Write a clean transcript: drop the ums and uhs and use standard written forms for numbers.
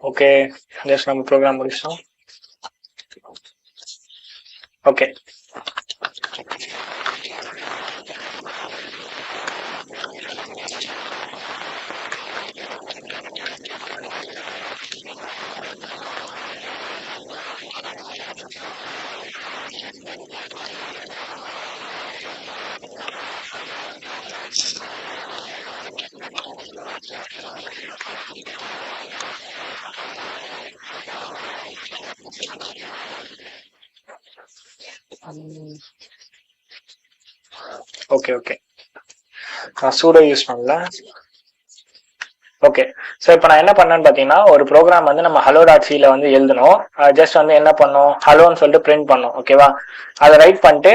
Okay, just நம்ம program முடிச்சிட்டோம். Okay, okay okay நான் சூடோ யூஸ் பண்ணல. ஓகே, ஸோ இப்போ நான் என்ன பண்ணேன்னு பார்த்தீங்கன்னா, ஒரு ப்ரோக்ராம் வந்து நம்ம ஹலோ டாட் சியில் வந்து எழுதணும். ஜஸ்ட் வந்து என்ன பண்ணோம், ஹலோன்னு சொல்லிட்டு பிரிண்ட் பண்ணோம். ஓகேவா, அதை ரைட் பண்ணிட்டு